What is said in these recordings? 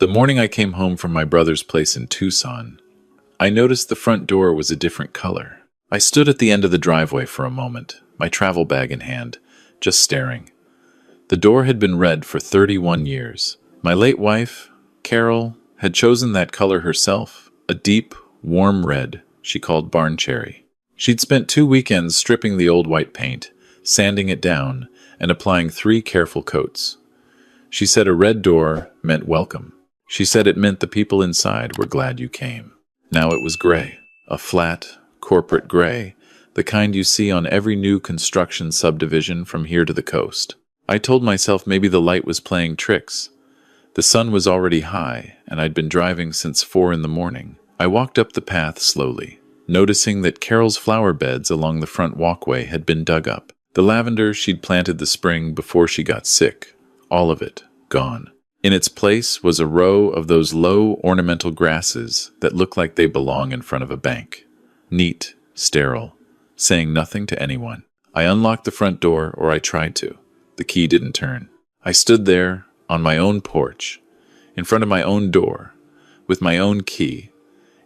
The morning I came home from my brother's place in Tucson, I noticed the front door was a different color. I stood at the end of the driveway for a moment, my travel bag in hand, just staring. The door had been red for 31 years. My late wife, Carol, had chosen that color herself, a deep, warm red she called barn cherry. She'd spent 2 weekends stripping the old white paint, sanding it down, and applying 3 careful coats. She said a red door meant welcome. She said it meant the people inside were glad you came. Now it was gray, a flat, corporate gray, the kind you see on every new construction subdivision from here to the coast. I told myself maybe the light was playing tricks. The sun was already high, and I'd been driving since 4 in the morning. I walked up the path slowly, noticing that Carol's flower beds along the front walkway had been dug up. The lavender she'd planted the spring before she got sick, all of it gone. In its place was a row of those low ornamental grasses that look like they belong in front of a bank. Neat, sterile, saying nothing to anyone. I unlocked the front door, or I tried to. The key didn't turn. I stood there, on my own porch, in front of my own door, with my own key,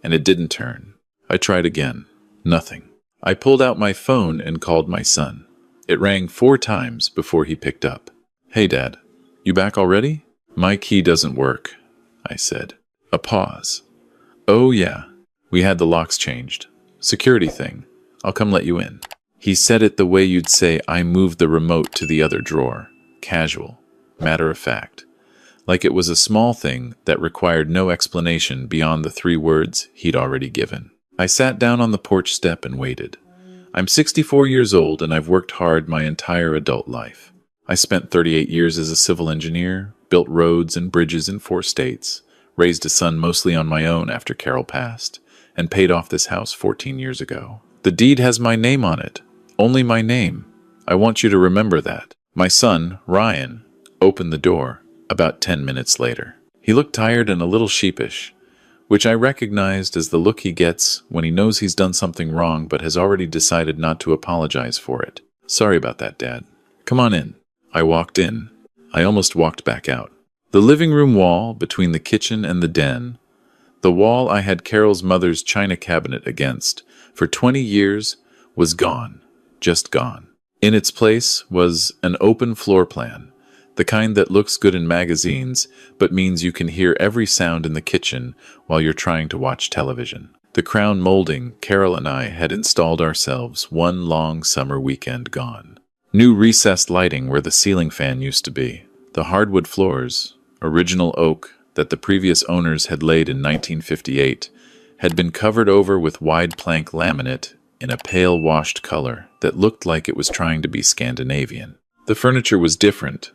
and it didn't turn. I tried again. Nothing. I pulled out my phone and called my son. It rang 4 times before he picked up. "Hey, Dad, you back already?" "My key doesn't work," I said. A pause. "Oh, yeah. We had the locks changed. Security thing. I'll come let you in." He said it the way you'd say, "I moved the remote to the other drawer." Casual. Matter of fact. Like it was a small thing that required no explanation beyond the 3 words he'd already given. I sat down on the porch step and waited. I'm 64 years old and I've worked hard my entire adult life. I spent 38 years as a civil engineer, built roads and bridges in 4 states, raised a son mostly on my own after Carol passed, and paid off this house 14 years ago. The deed has my name on it. Only my name. I want you to remember that. My son, Ryan, opened the door about 10 minutes later. He looked tired and a little sheepish, which I recognized as the look he gets when he knows he's done something wrong but has already decided not to apologize for it. "Sorry about that, Dad. Come on in." I walked in. I almost walked back out. The living room wall between the kitchen and the den, the wall I had Carol's mother's china cabinet against for 20 years, was gone. Just gone. In its place was an open floor plan, the kind that looks good in magazines but means you can hear every sound in the kitchen while you're trying to watch television. The crown molding Carol and I had installed ourselves one long summer weekend gone. New recessed lighting where the ceiling fan used to be. The hardwood floors, original oak that the previous owners had laid in 1958, had been covered over with wide plank laminate in a pale washed color that looked like it was trying to be Scandinavian. The furniture was different.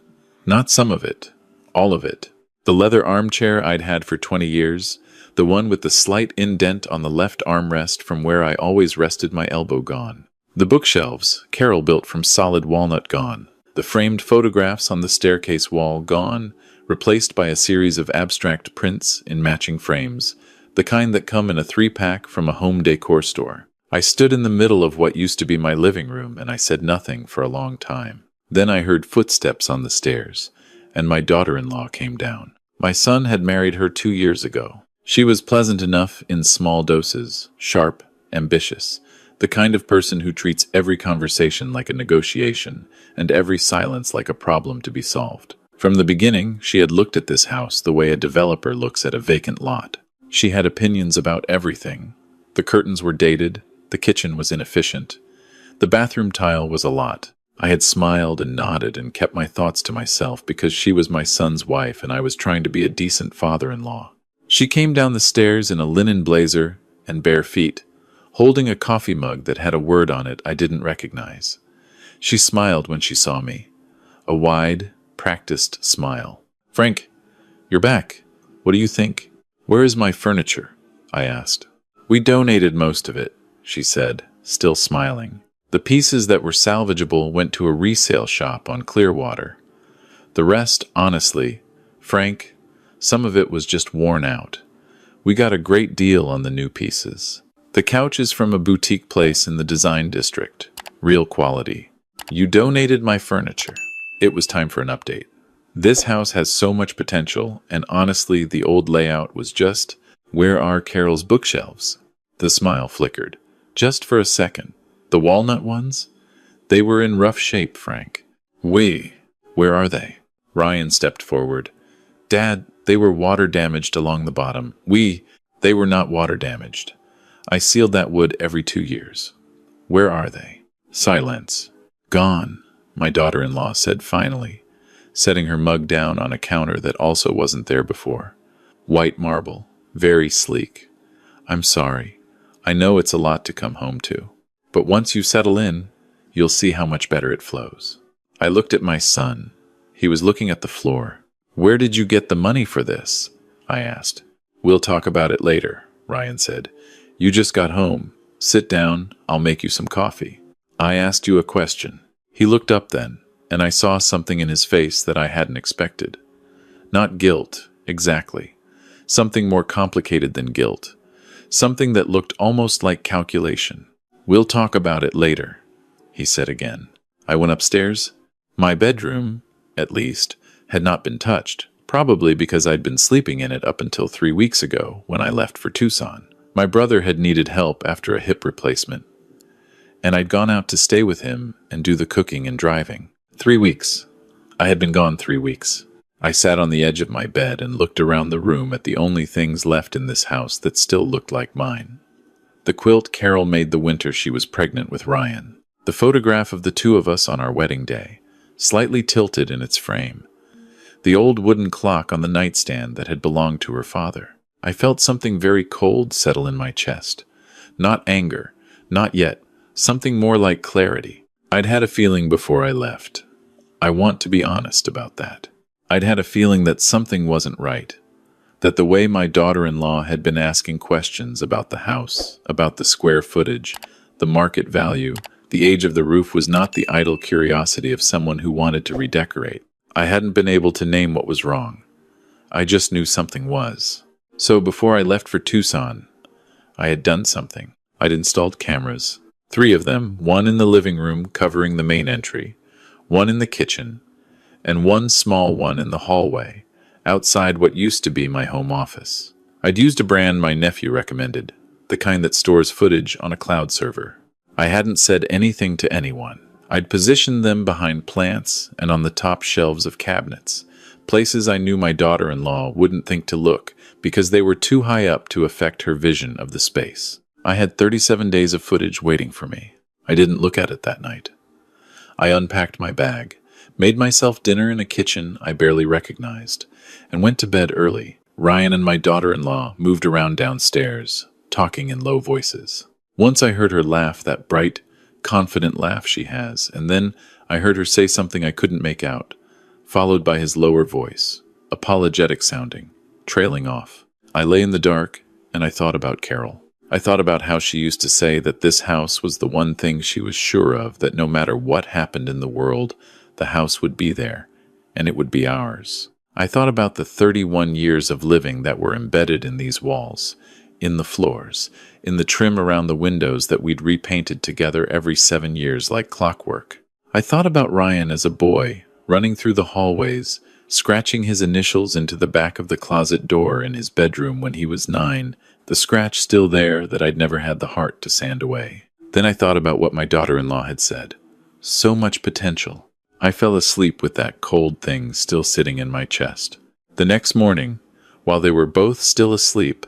Not some of it. All of it. The leather armchair I'd had for 20 years, the one with the slight indent on the left armrest from where I always rested my elbow, gone. The bookshelves Carol built from solid walnut, gone. The framed photographs on the staircase wall, gone, replaced by a series of abstract prints in matching frames, the kind that come in a 3-pack from a home decor store. I stood in the middle of what used to be my living room and I said nothing for a long time. Then I heard footsteps on the stairs, and my daughter-in-law came down. My son had married her 2 years ago. She was pleasant enough in small doses, sharp, ambitious, the kind of person who treats every conversation like a negotiation and every silence like a problem to be solved. From the beginning, she had looked at this house the way a developer looks at a vacant lot. She had opinions about everything. The curtains were dated, the kitchen was inefficient, the bathroom tile was a lot. I had smiled and nodded and kept my thoughts to myself because she was my son's wife and I was trying to be a decent father-in-law. She came down the stairs in a linen blazer and bare feet, holding a coffee mug that had a word on it I didn't recognize. She smiled when she saw me, a wide, practiced smile. "Frank, you're back. What do you think?" "Where is my furniture?" I asked. "We donated most of it," she said, still smiling. "The pieces that were salvageable went to a resale shop on Clearwater. The rest, honestly, Frank, some of it was just worn out. We got a great deal on the new pieces. The couch is from a boutique place in the design district. Real quality. You donated my furniture." It was time for an update. This house has so much potential, and honestly, the old layout was just, where are Carol's bookshelves? The smile flickered. Just for a second. The walnut ones? They were in rough shape, Frank. Where are they? Ryan stepped forward. Dad, they were water damaged along the bottom. They were not water damaged. I sealed that wood every 2 years. Where are they? Silence. Gone, my daughter-in-law said finally, setting her mug down on a counter that also wasn't there before. White marble, very sleek. I'm sorry. I know it's a lot to come home to. But once you settle in, you'll see how much better it flows. I looked at my son. He was looking at the floor. Where did you get the money for this? I asked. We'll talk about it later, Ryan said. You just got home. Sit down, I'll make you some coffee. I asked you a question. He looked up then, and I saw something in his face that I hadn't expected. Not guilt, exactly. Something more complicated than guilt. Something that looked almost like calculation. We'll talk about it later, he said again. I went upstairs. My bedroom, at least, had not been touched, probably because I'd been sleeping in it up until 3 weeks ago when I left for Tucson. My brother had needed help after a hip replacement, and I'd gone out to stay with him and do the cooking and driving. 3 weeks. I had been gone 3 weeks. I sat on the edge of my bed and looked around the room at the only things left in this house that still looked like mine. The quilt Carol made the winter she was pregnant with Ryan. The photograph of the two of us on our wedding day, slightly tilted in its frame. The old wooden clock on the nightstand that had belonged to her father. I felt something very cold settle in my chest. Not anger, not yet, something more like clarity. I'd had a feeling before I left. I want to be honest about that. I'd had a feeling that something wasn't right. That the way my daughter-in-law had been asking questions about the house, about the square footage, the market value, the age of the roof was not the idle curiosity of someone who wanted to redecorate. I hadn't been able to name what was wrong. I just knew something was. So before I left for Tucson, I had done something. I'd installed cameras. 3 of them, 1 in the living room covering the main entry, 1 in the kitchen, and 1 small one in the hallway, outside what used to be my home office. I'd used a brand my nephew recommended, the kind that stores footage on a cloud server. I hadn't said anything to anyone. I'd positioned them behind plants and on the top shelves of cabinets, places I knew my daughter-in-law wouldn't think to look because they were too high up to affect her vision of the space. I had 37 days of footage waiting for me. I didn't look at it that night. I unpacked my bag, made myself dinner in a kitchen I barely recognized, and went to bed early. Ryan and my daughter-in-law moved around downstairs, talking in low voices. Once I heard her laugh, that bright, confident laugh she has, and then I heard her say something I couldn't make out, followed by his lower voice, apologetic sounding, trailing off. I lay in the dark, and I thought about Carol. I thought about how she used to say that this house was the one thing she was sure of, that no matter what happened in the world, the house would be there, and it would be ours. I thought about the 31 years of living that were embedded in these walls, in the floors, in the trim around the windows that we'd repainted together every 7 years like clockwork. I thought about Ryan as a boy, running through the hallways, scratching his initials into the back of the closet door in his bedroom when he was 9, the scratch still there that I'd never had the heart to sand away. Then I thought about what my daughter-in-law had said. So much potential. I fell asleep with that cold thing still sitting in my chest. The next morning, while they were both still asleep,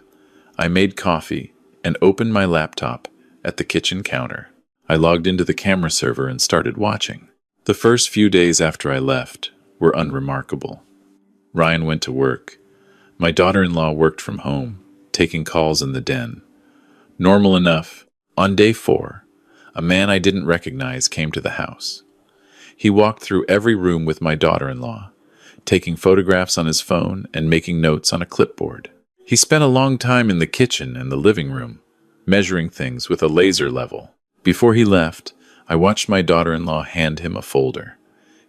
I made coffee and opened my laptop at the kitchen counter. I logged into the camera server and started watching. The first few days after I left were unremarkable. Ryan went to work. My daughter-in-law worked from home, taking calls in the den. Normal enough. On day 4, a man I didn't recognize came to the house. He walked through every room with my daughter-in-law, taking photographs on his phone and making notes on a clipboard. He spent a long time in the kitchen and the living room, measuring things with a laser level. Before he left, I watched my daughter-in-law hand him a folder.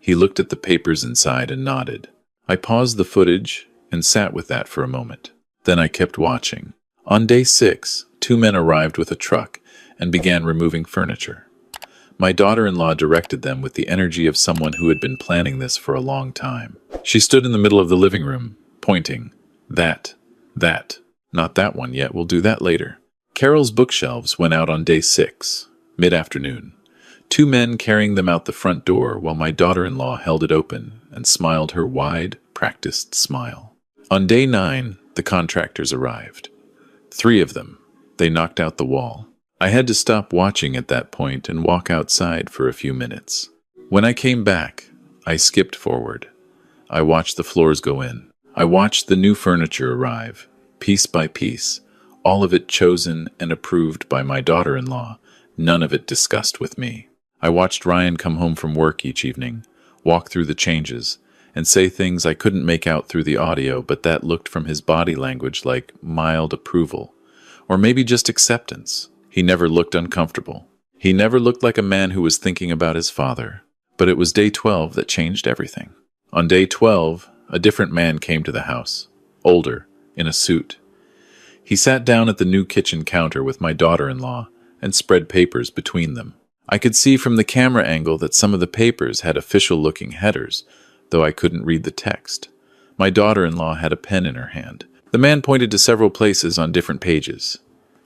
He looked at the papers inside and nodded. I paused the footage and sat with that for a moment. Then I kept watching. On day 6, 2 men arrived with a truck and began removing furniture. My daughter-in-law directed them with the energy of someone who had been planning this for a long time. She stood in the middle of the living room, pointing. That. Not that one yet, we'll do that later. Carol's bookshelves went out on day 6, mid-afternoon. 2 men carrying them out the front door while my daughter-in-law held it open and smiled her wide, practiced smile. On day 9, the contractors arrived. 3 of them. They knocked out the wall. I had to stop watching at that point and walk outside for a few minutes. When I came back, I skipped forward. I watched the floors go in. I watched the new furniture arrive, piece by piece, all of it chosen and approved by my daughter-in-law, none of it discussed with me. I watched Ryan come home from work each evening, walk through the changes, and say things I couldn't make out through the audio, but that looked from his body language like mild approval, or maybe just acceptance. He never looked uncomfortable. He never looked like a man who was thinking about his father. But it was day 12 that changed everything. On day 12, a different man came to the house, older, in a suit. He sat down at the new kitchen counter with my daughter-in-law and spread papers between them. I could see from the camera angle that some of the papers had official-looking headers, though I couldn't read the text. My daughter-in-law had a pen in her hand. The man pointed to several places on different pages.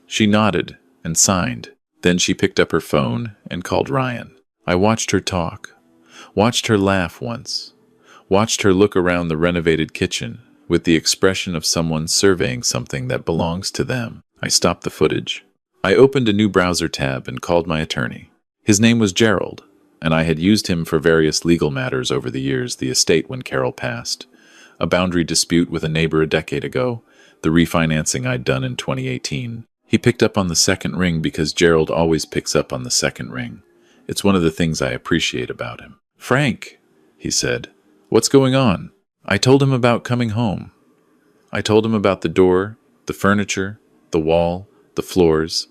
She nodded and signed. Then she picked up her phone and called Ryan. I watched her talk, watched her laugh once, watched her look around the renovated kitchen with the expression of someone surveying something that belongs to them. I stopped the footage. I opened a new browser tab and called my attorney. His name was Gerald, and I had used him for various legal matters over the years, the estate when Carol passed, a boundary dispute with a neighbor a decade ago, the refinancing I'd done in 2018. He picked up on the second ring because Gerald always picks up on the second ring. It's one of the things I appreciate about him. "Frank," he said, "what's going on?" I told him about coming home. I told him about the door, the furniture, the wall, the floors.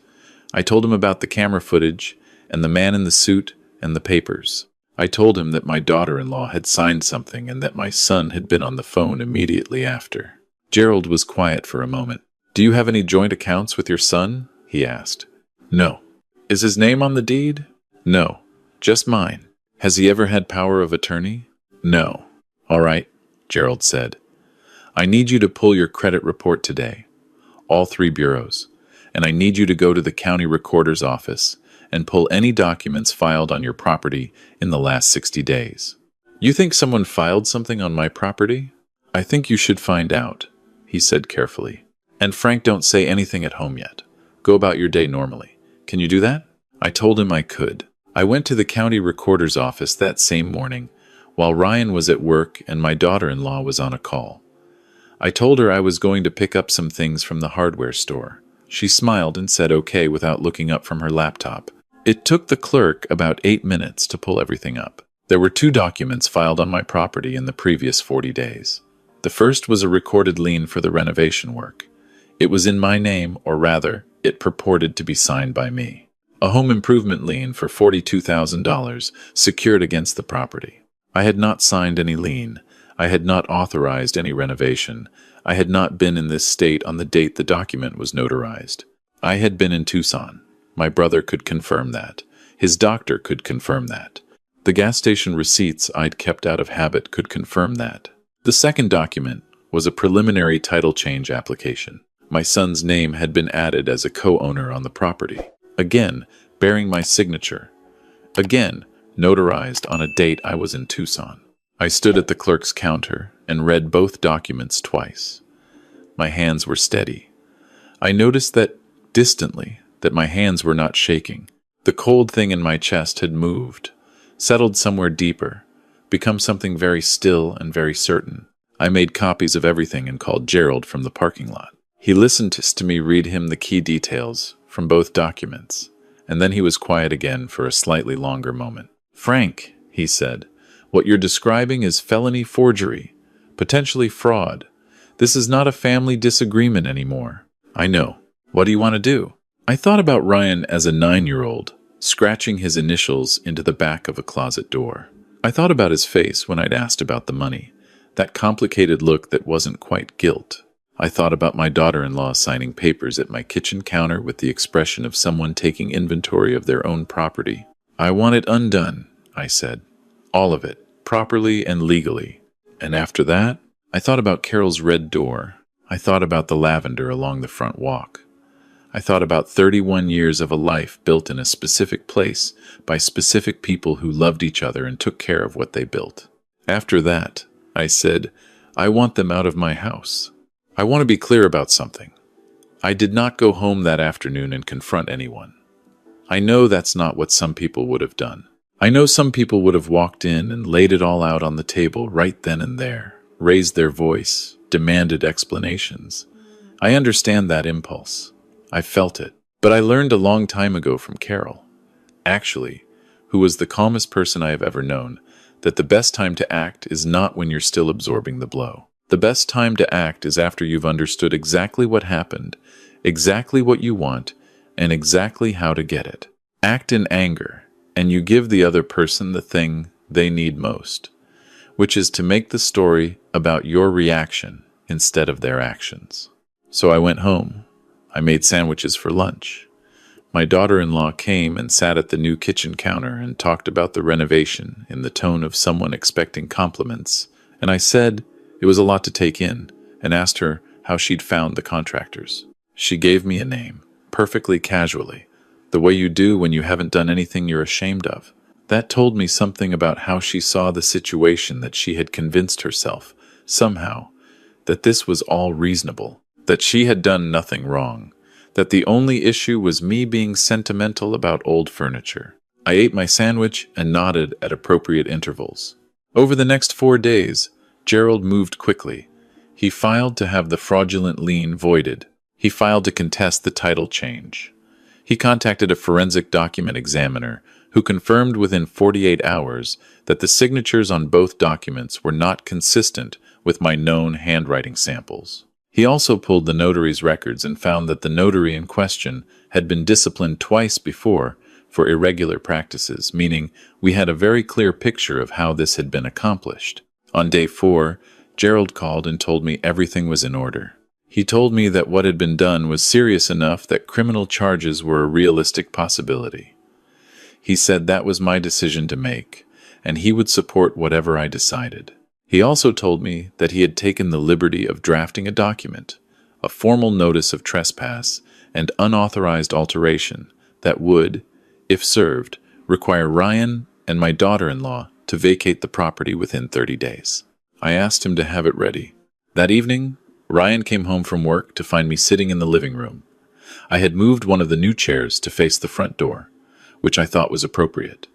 I told him about the camera footage and the man in the suit and the papers. I told him that my daughter-in-law had signed something and that my son had been on the phone immediately after. Gerald was quiet for a moment. "Do you have any joint accounts with your son?" he asked. "No." "Is his name on the deed?" "No, just mine." "Has he ever had power of attorney?" "No." "All right," Gerald said. "I need you to pull your credit report today, all 3 bureaus, and I need you to go to the county recorder's office and pull any documents filed on your property in the last 60 days. "You think someone filed something on my property?" "I think you should find out," he said carefully. "And Frank, don't say anything at home yet. Go about your day normally. Can you do that?" I told him I could. I went to the county recorder's office that same morning, while Ryan was at work and my daughter-in-law was on a call. I told her I was going to pick up some things from the hardware store. She smiled and said okay without looking up from her laptop. It took the clerk about 8 minutes to pull everything up. There were 2 documents filed on my property in the previous 40 days. The first was a recorded lien for the renovation work. It was in my name, or rather, it purported to be signed by me. A home improvement lien for $42,000 secured against the property. I had not signed any lien. I had not authorized any renovation. I had not been in this state on the date the document was notarized. I had been in Tucson. My brother could confirm that. His doctor could confirm that. The gas station receipts I'd kept out of habit could confirm that. The second document was a preliminary title change application. My son's name had been added as a co-owner on the property. Again, bearing my signature. Again, notarized on a date I was in Tucson. I stood at the clerk's counter and read both documents twice. My hands were steady. I noticed that, distantly, that my hands were not shaking. The cold thing in my chest had moved, settled somewhere deeper, become something very still and very certain. I made copies of everything and called Gerald from the parking lot. He listened to me read him the key details from both documents, and then he was quiet again for a slightly longer moment. "Frank," he said, "what you're describing is felony forgery, potentially fraud. This is not a family disagreement anymore." "I know. What do you want to do?" I thought about Ryan as a 9-year-old, scratching his initials into the back of a closet door. I thought about his face when I'd asked about the money, that complicated look that wasn't quite guilt. I thought about my daughter-in-law signing papers at my kitchen counter with the expression of someone taking inventory of their own property. I want it undone, I said. All of it, properly and legally. And after that, I thought about Carol's red door. I thought about the lavender along the front walk. I thought about 31 years of a life built in a specific place by specific people who loved each other and took care of what they built. After that, I said, I want them out of my house. I want to be clear about something. I did not go home that afternoon and confront anyone. I know that's not what some people would have done. I know some people would have walked in and laid it all out on the table right then and there, raised their voice, demanded explanations. I understand that impulse. I felt it. But I learned a long time ago from Carol, actually, who was the calmest person I have ever known, that the best time to act is not when you're still absorbing the blow. The best time to act is after you've understood exactly what happened, exactly what you want, and exactly how to get it. Act in anger, and you give the other person the thing they need most, which is to make the story about your reaction instead of their actions. So I went home. I made sandwiches for lunch. My daughter-in-law came and sat at the new kitchen counter and talked about the renovation in the tone of someone expecting compliments, and I said it was a lot to take in and asked her how she'd found the contractors. She gave me a name, perfectly casually, the way you do when you haven't done anything you're ashamed of. That told me something about how she saw the situation, that she had convinced herself, somehow, that this was all reasonable, that she had done nothing wrong, that the only issue was me being sentimental about old furniture. I ate my sandwich and nodded at appropriate intervals. Over the next 4 days, Gerald moved quickly. He filed to have the fraudulent lien voided. He filed to contest the title change. He contacted a forensic document examiner who confirmed within 48 hours that the signatures on both documents were not consistent with my known handwriting samples. He also pulled the notary's records and found that the notary in question had been disciplined twice before for irregular practices, meaning we had a very clear picture of how this had been accomplished. On day 4, Gerald called and told me everything was in order. He told me that what had been done was serious enough that criminal charges were a realistic possibility. He said that was my decision to make, and he would support whatever I decided. He also told me that he had taken the liberty of drafting a document, a formal notice of trespass and unauthorized alteration that would, if served, require Ryan and my daughter-in-law to vacate the property within 30 days. I asked him to have it ready. That evening, Ryan came home from work to find me sitting in the living room. I had moved one of the new chairs to face the front door, which I thought was appropriate.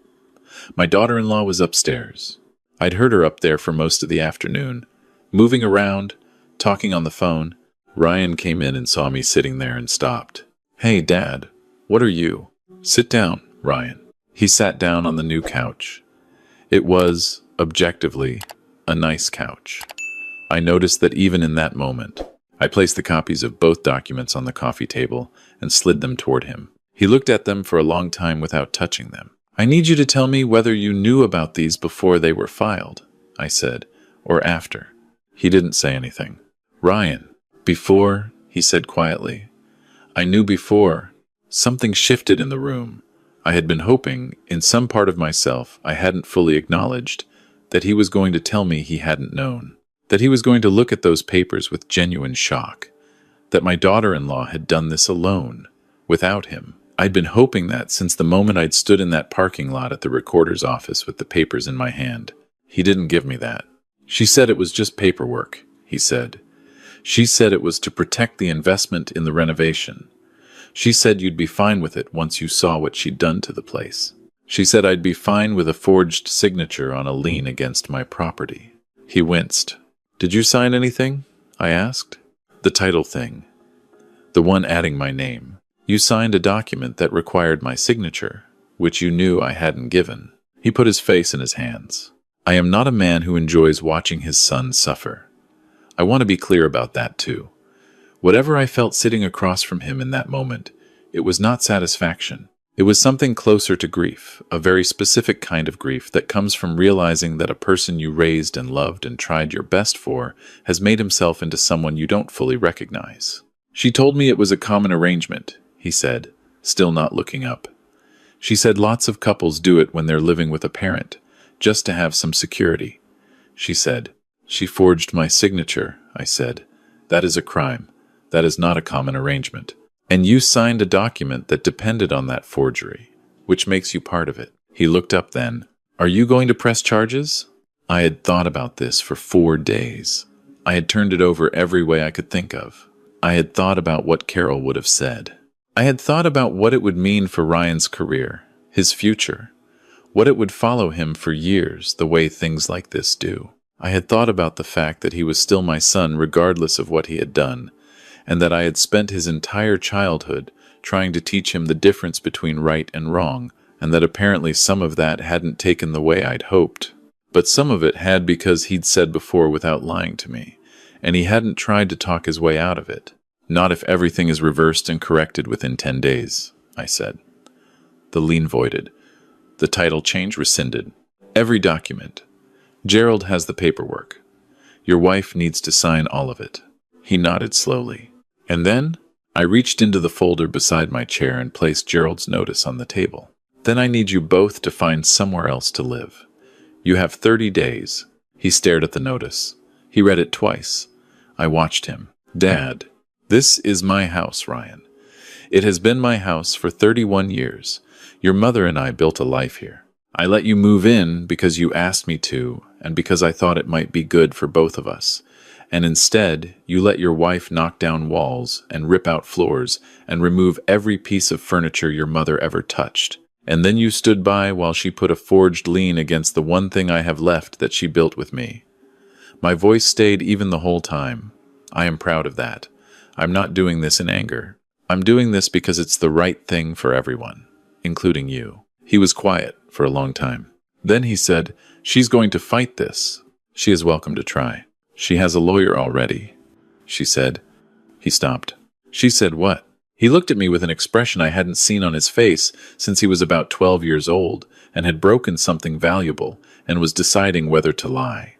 My daughter-in-law was upstairs. I'd heard her up there for most of the afternoon, moving around, talking on the phone. Ryan came in and saw me sitting there and stopped. "Hey, Dad, what are you?" "Sit down, Ryan." He sat down on the new couch. It was, objectively, a nice couch. I noticed that even in that moment, I placed the copies of both documents on the coffee table and slid them toward him. He looked at them for a long time without touching them. "I need you to tell me whether you knew about these before they were filed," I said, "or after." He didn't say anything. "Ryan, before," he said quietly. "I knew before. Something shifted in the room. I had been hoping, in some part of myself I hadn't fully acknowledged, that he was going to tell me he hadn't known, that he was going to look at those papers with genuine shock, that my daughter-in-law had done this alone, without him. I'd been hoping that since the moment I'd stood in that parking lot at the recorder's office with the papers in my hand. He didn't give me that. "She said it was just paperwork," he said. "She said it was to protect the investment in the renovation. She said you'd be fine with it once you saw what she'd done to the place. She said I'd be fine with a forged signature on a lien against my property." He winced. "Did you sign anything?" I asked. "The title thing. The one adding my name. You signed a document that required my signature, which you knew I hadn't given." He put his face in his hands. "I am not a man who enjoys watching his son suffer. I want to be clear about that too. Whatever I felt sitting across from him in that moment, it was not satisfaction. It was something closer to grief, a very specific kind of grief that comes from realizing that a person you raised and loved and tried your best for has made himself into someone you don't fully recognize." "She told me it was a common arrangement," he said, still not looking up. She said lots of couples do it when they're living with a parent, just to have some security. She said, "She forged my signature," I said. "That is a crime. That is not a common arrangement. And you signed a document that depended on that forgery, which makes you part of it." He looked up then. "Are you going to press charges?" I had thought about this for 4 days. I had turned it over every way I could think of. I had thought about what Carol would have said. I had thought about what it would mean for Ryan's career, his future, what it would follow him for years, the way things like this do. I had thought about the fact that he was still my son regardless of what he had done, and that I had spent his entire childhood trying to teach him the difference between right and wrong, and that apparently some of that hadn't taken the way I'd hoped. But some of it had, because he'd said before without lying to me, and he hadn't tried to talk his way out of it. "Not if everything is reversed and corrected within 10 days, I said. The lien voided. The title change rescinded. Every document. Gerald has the paperwork. Your wife needs to sign all of it." He nodded slowly. And then I reached into the folder beside my chair and placed Gerald's notice on the table. "Then I need you both to find somewhere else to live. You have 30 days. He stared at the notice. He read it twice. I watched him. "Dad, this is my house, Ryan. It has been my house for 31 years. Your mother and I built a life here. I let you move in because you asked me to, and because I thought it might be good for both of us. And instead, you let your wife knock down walls and rip out floors and remove every piece of furniture your mother ever touched. And then you stood by while she put a forged lien against the one thing I have left that she built with me. My voice stayed even the whole time. I am proud of that. I'm not doing this in anger. I'm doing this because it's the right thing for everyone, including you." He was quiet for a long time. Then he said, "She's going to fight this. She is welcome to try. She has a lawyer already," she said. He stopped. "She said what?" He looked at me with an expression I hadn't seen on his face since he was about 12 years old and had broken something valuable and was deciding whether to lie.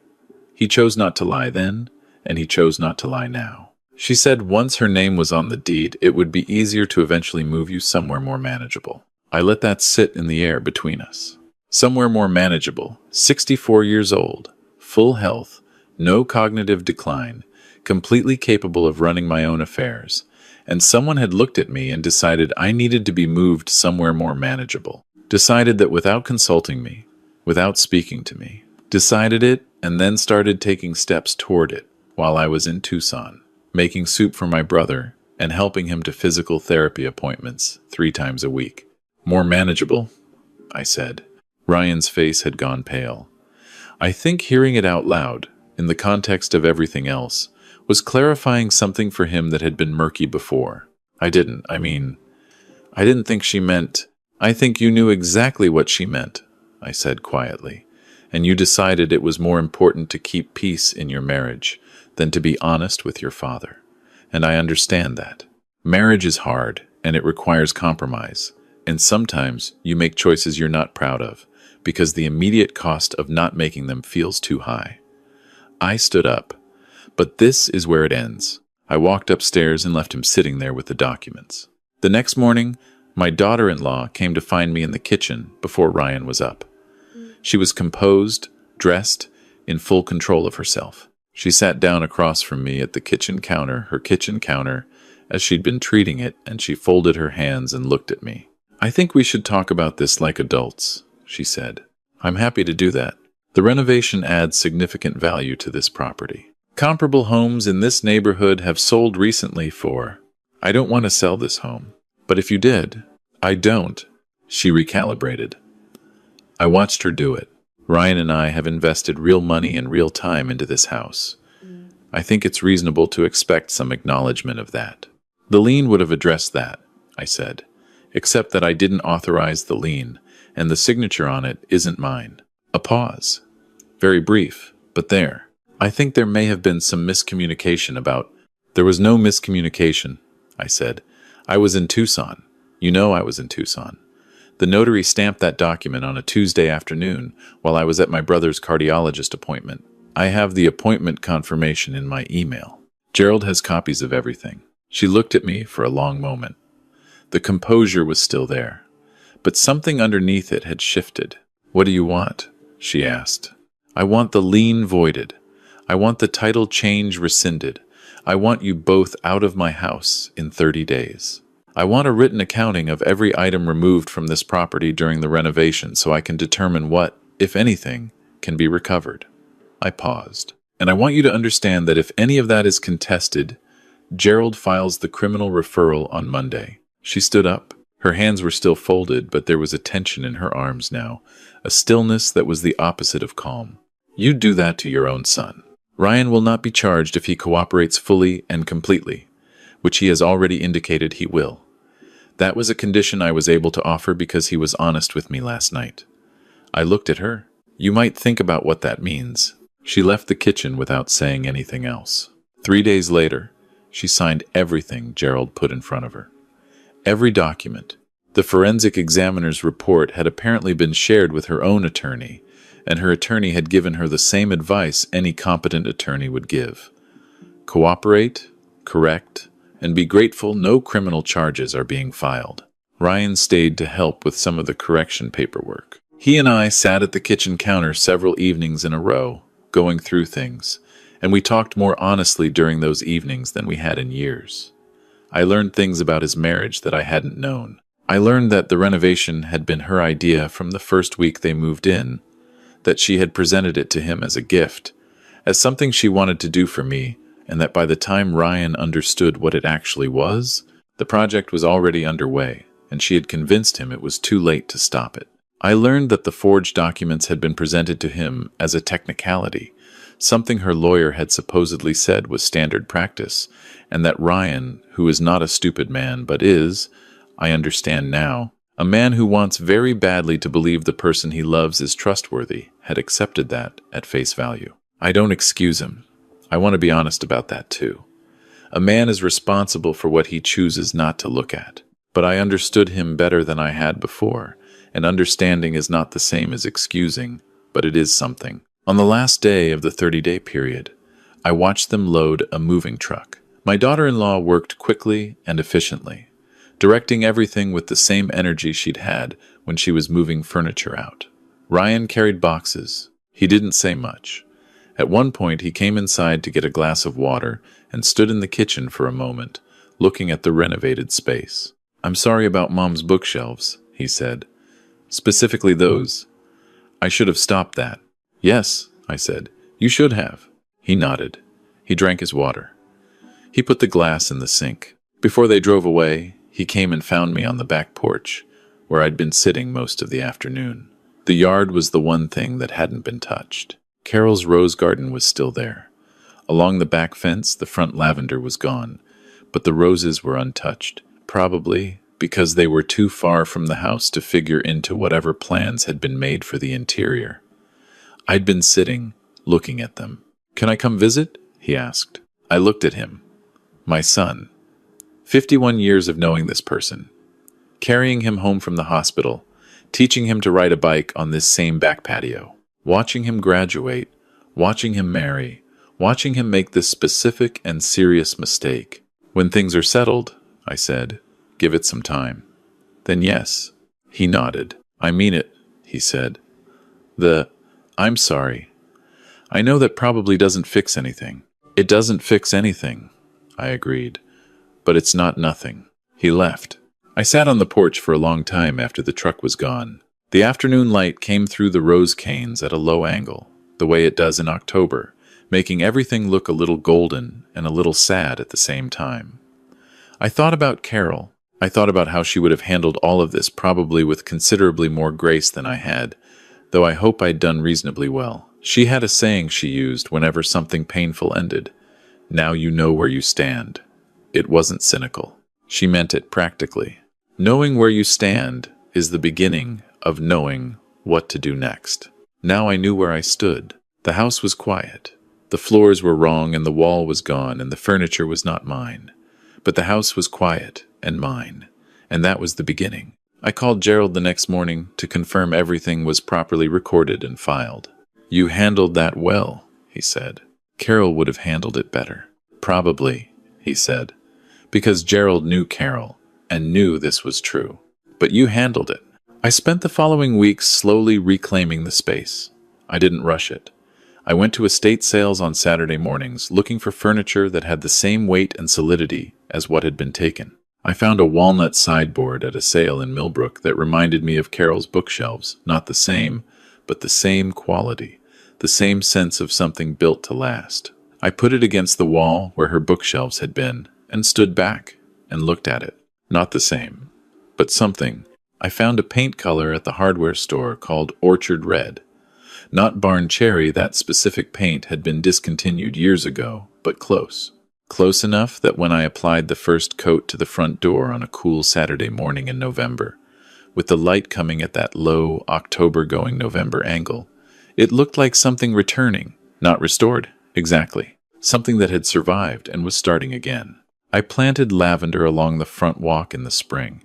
He chose not to lie then, and he chose not to lie now. "She said once her name was on the deed, it would be easier to eventually move you somewhere more manageable." I let that sit in the air between us. Somewhere more manageable, 64 years old, full health, no cognitive decline, completely capable of running my own affairs. And someone had looked at me and decided I needed to be moved somewhere more manageable. Decided that without consulting me, without speaking to me. Decided it and then started taking steps toward it while I was in Tucson, making soup for my brother and helping him to physical therapy appointments 3 times a week. "More manageable?" I said. Ryan's face had gone pale. I think hearing it out loud, in the context of everything else, was clarifying something for him that had been murky before. I didn't think she meant, "I think you knew exactly what she meant," I said quietly, "and you decided it was more important to keep peace in your marriage than to be honest with your father. And I understand that. Marriage is hard, and it requires compromise, and sometimes you make choices you're not proud of, because the immediate cost of not making them feels too high." I stood up. But this is where it ends. I walked upstairs and left him sitting there with the documents. The next morning, my daughter-in-law came to find me in the kitchen before Ryan was up. She was composed, dressed, in full control of herself. She sat down across from me at the her kitchen counter, as she'd been treating it, and she folded her hands and looked at me. "I think we should talk about this like adults," she said. "I'm happy to do that. The renovation adds significant value to this property. Comparable homes in this neighborhood have sold recently for... I don't want to sell this home. But if you did..." "I don't." She recalibrated. I watched her do it. "Ryan and I have invested real money and real time into this house. I think it's reasonable to expect some acknowledgement of that." "The lien would have addressed that," I said, "except that I didn't authorize the lien, and the signature on it isn't mine." A pause. Very brief, but there. "I think there may have been some miscommunication about..." "There was no miscommunication," I said. "I was in Tucson. You know I was in Tucson. The notary stamped that document on a Tuesday afternoon while I was at my brother's cardiologist appointment. I have the appointment confirmation in my email. Gerald has copies of everything." She looked at me for a long moment. The composure was still there, but something underneath it had shifted. "What do you want?" she asked. "I want the lien voided. I want the title change rescinded. I want you both out of my house in 30 days. I want a written accounting of every item removed from this property during the renovation so I can determine what, if anything, can be recovered." I paused. "And I want you to understand that if any of that is contested, Gerald files the criminal referral on Monday." She stood up. Her hands were still folded, but there was a tension in her arms now, a stillness that was the opposite of calm. "You do that to your own son. Ryan will not be charged if he cooperates fully and completely, which he has already indicated he will. That was a condition I was able to offer because he was honest with me last night." I looked at her. "You might think about what that means." She left the kitchen without saying anything else. 3 days later, she signed everything Gerald put in front of her. Every document. The forensic examiner's report had apparently been shared with her own attorney, and her attorney had given her the same advice any competent attorney would give. Cooperate, correct, and be grateful no criminal charges are being filed. Ryan stayed to help with some of the correction paperwork. He and I sat at the kitchen counter several evenings in a row, going through things, and we talked more honestly during those evenings than we had in years. I learned things about his marriage that I hadn't known. I learned that the renovation had been her idea from the first week they moved in, that she had presented it to him as a gift, as something she wanted to do for me, and that by the time Ryan understood what it actually was, the project was already underway, and she had convinced him it was too late to stop it. I learned that the forged documents had been presented to him as a technicality, something her lawyer had supposedly said was standard practice, and that Ryan, who is not a stupid man but is, I understand now, a man who wants very badly to believe the person he loves is trustworthy, had accepted that at face value. I don't excuse him. I want to be honest about that too. A man is responsible for what he chooses not to look at. But I understood him better than I had before, and understanding is not the same as excusing, but it is something. On the last day of the 30-day period, I watched them load a moving truck. My daughter-in-law worked quickly and efficiently, directing everything with the same energy she'd had when she was moving furniture out. Ryan carried boxes. He didn't say much. At one point, he came inside to get a glass of water and stood in the kitchen for a moment, looking at the renovated space. "I'm sorry about Mom's bookshelves," he said. "Specifically those. I should have stopped that." "Yes," I said. "You should have." He nodded. He drank his water. He put the glass in the sink. Before they drove away, he came and found me on the back porch, where I'd been sitting most of the afternoon. The yard was the one thing that hadn't been touched. Carol's rose garden was still there. Along the back fence, the front lavender was gone, but the roses were untouched, probably because they were too far from the house to figure into whatever plans had been made for the interior. I'd been sitting, looking at them. "Can I come visit?" he asked. I looked at him. My son. 51 years of knowing this person. Carrying him home from the hospital, teaching him to ride a bike on this same back patio. Watching him graduate, watching him marry, watching him make this specific and serious mistake. "When things are settled," I said, "give it some time." "Then yes." He nodded. "I mean it," he said. I'm sorry. I know that probably doesn't fix anything." "It doesn't fix anything," I agreed. "But it's not nothing." He left. I sat on the porch for a long time after the truck was gone. The afternoon light came through the rose canes at a low angle, the way it does in October, making everything look a little golden and a little sad at the same time. I thought about Carol. I thought about how she would have handled all of this probably with considerably more grace than I had, though I hope I'd done reasonably well. She had a saying she used whenever something painful ended. "Now you know where you stand." It wasn't cynical. She meant it practically. Knowing where you stand is the beginning of knowing what to do next. Now I knew where I stood. The house was quiet. The floors were wrong and the wall was gone and the furniture was not mine. But the house was quiet and mine, and that was the beginning. I called Gerald the next morning to confirm everything was properly recorded and filed. "You handled that well," he said. "Carol would have handled it better." "Probably," he said, because Gerald knew Carol and knew this was true. "But you handled it." I spent the following weeks slowly reclaiming the space. I didn't rush it. I went to estate sales on Saturday mornings looking for furniture that had the same weight and solidity as what had been taken. I found a walnut sideboard at a sale in Millbrook that reminded me of Carol's bookshelves, not the same, but the same quality, the same sense of something built to last. I put it against the wall where her bookshelves had been and stood back and looked at it. Not the same, but something. I found a paint color at the hardware store called Orchard Red. Not Barn Cherry, that specific paint had been discontinued years ago, but close. Close enough that when I applied the first coat to the front door on a cool Saturday morning in November, with the light coming at that low, October-going November angle, it looked like something returning, not restored, exactly. Something that had survived and was starting again. I planted lavender along the front walk in the spring.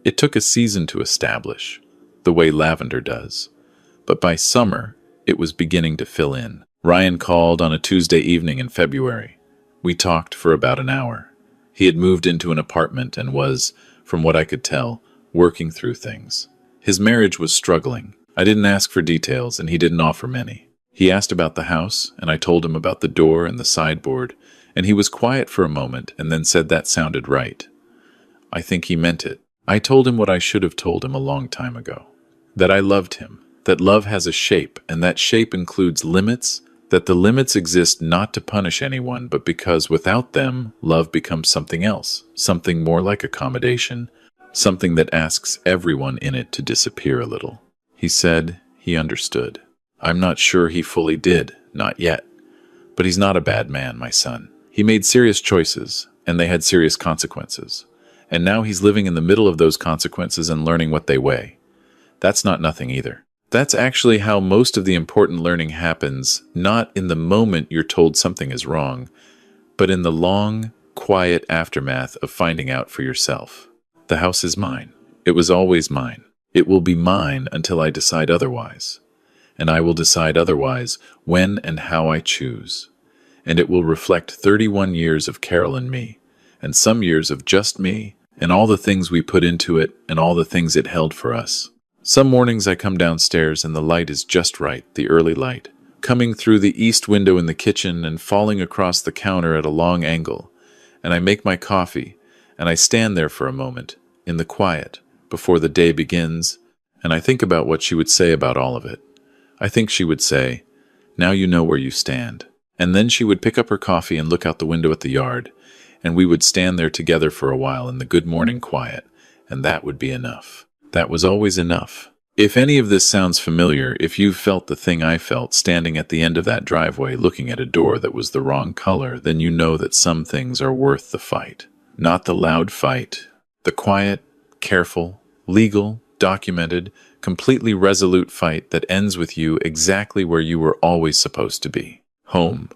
It took a season to establish, the way lavender does. But by summer, it was beginning to fill in. Ryan called on a Tuesday evening in February. We talked for about an hour. He had moved into an apartment and was, from what I could tell, working through things. His marriage was struggling. I didn't ask for details, and he didn't offer many. He asked about the house, and I told him about the door and the sideboard, and he was quiet for a moment and then said that sounded right. I think he meant it. I told him what I should have told him a long time ago. That I loved him, that love has a shape, and that shape includes limits, that the limits exist not to punish anyone, but because without them, love becomes something else, something more like accommodation, something that asks everyone in it to disappear a little. He said he understood. I'm not sure he fully did, not yet. But he's not a bad man, my son. He made serious choices, and they had serious consequences. And now he's living in the middle of those consequences and learning what they weigh. That's not nothing either. That's actually how most of the important learning happens, not in the moment you're told something is wrong, but in the long, quiet aftermath of finding out for yourself. The house is mine. It was always mine. It will be mine until I decide otherwise. And I will decide otherwise when and how I choose. And it will reflect 31 years of Carol and me, and some years of just me, and all the things we put into it, and all the things it held for us. Some mornings I come downstairs and the light is just right, the early light, coming through the east window in the kitchen and falling across the counter at a long angle, and I make my coffee, and I stand there for a moment, in the quiet, before the day begins, and I think about what she would say about all of it. I think she would say, "Now you know where you stand." And then she would pick up her coffee and look out the window at the yard, and we would stand there together for a while in the good morning quiet, and that would be enough. That was always enough. If any of this sounds familiar, if you've felt the thing I felt standing at the end of that driveway looking at a door that was the wrong color, then you know that some things are worth the fight. Not the loud fight. The quiet, careful, legal, documented, completely resolute fight that ends with you exactly where you were always supposed to be. Home.